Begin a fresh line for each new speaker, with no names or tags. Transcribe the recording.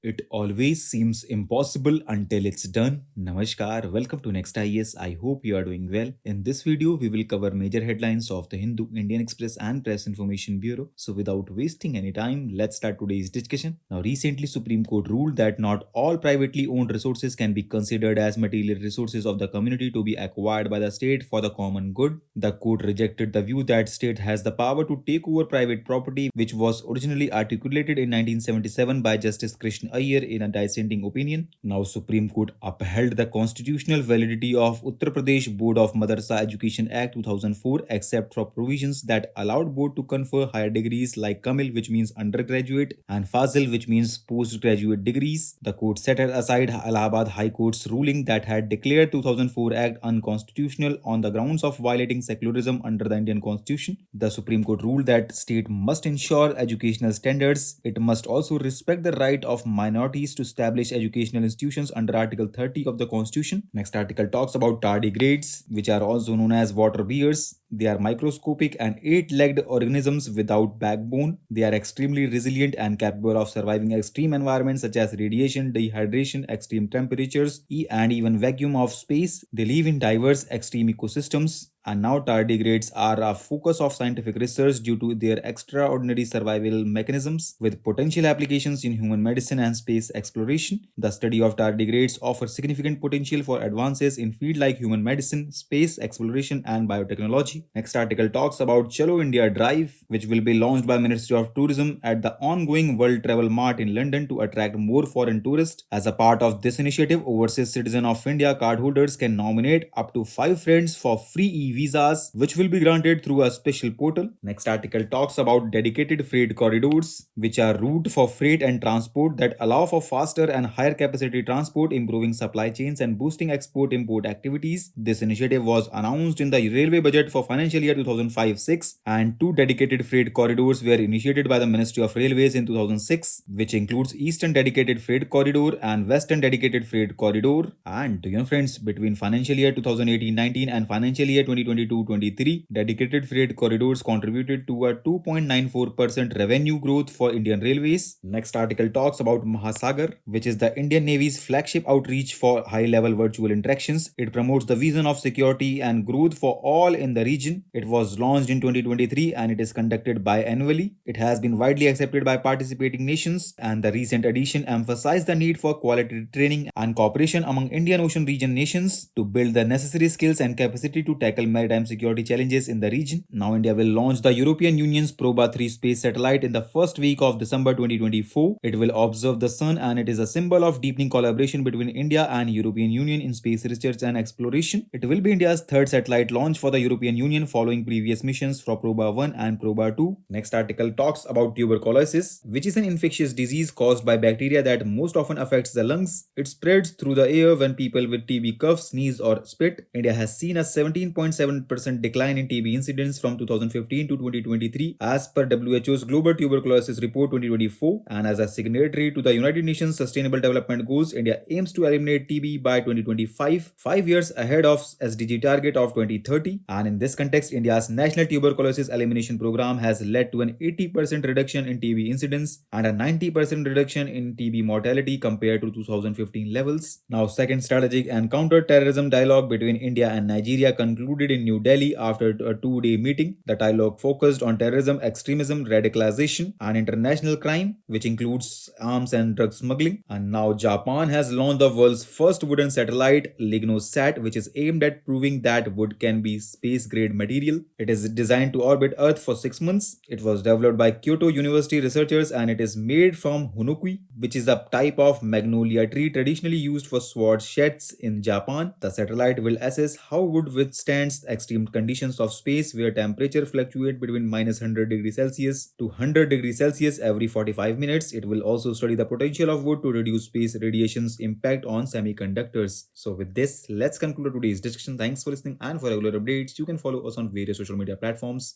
It always seems impossible until it's done. Namaskar, welcome to Next IES. I hope you are doing well. In this video, we will cover major headlines of the Hindu, Indian Express, and Press Information Bureau. So, without wasting any time, let's start today's discussion. Now, recently, Supreme Court ruled that not all privately owned resources can be considered as material resources of the community to be acquired by the state for the common good. The court rejected the view that state has the power to take over private property, which was originally articulated in 1977 by Justice Krishna Iyer in a dissenting opinion. Now, Supreme Court upheld the constitutional validity of Uttar Pradesh Board of Madrasa Education Act 2004, except for provisions that allowed board to confer higher degrees like Kamil, which means undergraduate, and Fazil, which means postgraduate degrees. The court set aside Allahabad High Court's ruling that had declared 2004 Act unconstitutional on the grounds of violating secularism under the Indian Constitution. The Supreme Court ruled that state must ensure educational standards. It must also respect the right of minorities to establish educational institutions under Article 30 of the Constitution. Next article talks about tardigrades, which are also known as water bears. They are microscopic and eight-legged organisms without backbone. They are extremely resilient and capable of surviving extreme environments such as radiation, dehydration, extreme temperatures, and even vacuum of space. They live in diverse extreme ecosystems. And now tardigrades are a focus of scientific research due to their extraordinary survival mechanisms with potential applications in human medicine and space exploration. The study of tardigrades offers significant potential for advances in fields like human medicine, space exploration, and biotechnology. Next article talks about Chalo India Drive, which will be launched by Ministry of Tourism at the ongoing World Travel Mart in London to attract more foreign tourists. As a part of this initiative, overseas citizen of India cardholders can nominate up to 5 friends for free visas, which will be granted through a special portal. Next article talks about dedicated freight corridors, which are route for freight and transport that allow for faster and higher capacity transport, improving supply chains and boosting export-import activities. This initiative was announced in the railway budget for financial year 2005-6, and two dedicated freight corridors were initiated by the Ministry of Railways in 2006, which includes Eastern Dedicated Freight Corridor and Western Dedicated Freight Corridor. And friends, between financial year 2018-19 and financial year 2022-23, dedicated freight corridors contributed to a 2.94% revenue growth for Indian Railways. Next article talks about Mahasagar, which is the Indian Navy's flagship outreach for high-level virtual interactions. It promotes the vision of security and growth for all in the region. It was launched in 2023 and it is conducted biannually. It has been widely accepted by participating nations, and the recent edition emphasized the need for quality training and cooperation among Indian Ocean region nations to build the necessary skills and capacity to tackle maritime security challenges in the region. Now, India will launch the European Union's Proba 3 space satellite in the first week of December 2024. It will observe the sun, and it is a symbol of deepening collaboration between India and European Union in space research and exploration. It will be India's third satellite launch for the European Union following previous missions for Proba 1 and Proba 2. Next article talks about tuberculosis, which is an infectious disease caused by bacteria that most often affects the lungs. It spreads through the air when people with TB cough, sneeze, or spit. India has seen a 17.7% decline in TB incidents from 2015 to 2023 as per WHO's Global Tuberculosis Report 2024, and as a signatory to the United Nations Sustainable Development Goals, India aims to eliminate TB by 2025, 5 years ahead of SDG target of 2030. And in this context, India's National Tuberculosis Elimination Program has led to an 80% reduction in TB incidents and a 90% reduction in TB mortality compared to 2015 levels. Now, second strategic and counter-terrorism dialogue between India and Nigeria concluded in New Delhi after a 2-day meeting. The dialogue focused on terrorism, extremism, radicalization, and international crime, which includes arms and drug smuggling. And now Japan has launched the world's first wooden satellite, LignoSat, which is aimed at proving that wood can be space-grade material. It is designed to orbit Earth for 6 months. It was developed by Kyoto University researchers, and it is made from honokui, which is a type of magnolia tree traditionally used for sword sheds in Japan. The satellite will assess how wood withstands extreme conditions of space where temperature fluctuate between minus 100 degrees Celsius to 100 degrees Celsius every 45 minutes. It will also study the potential of wood to reduce space radiation's impact on semiconductors. So with this, let's conclude today's discussion. Thanks for listening, and for regular updates, you can follow us on various social media platforms.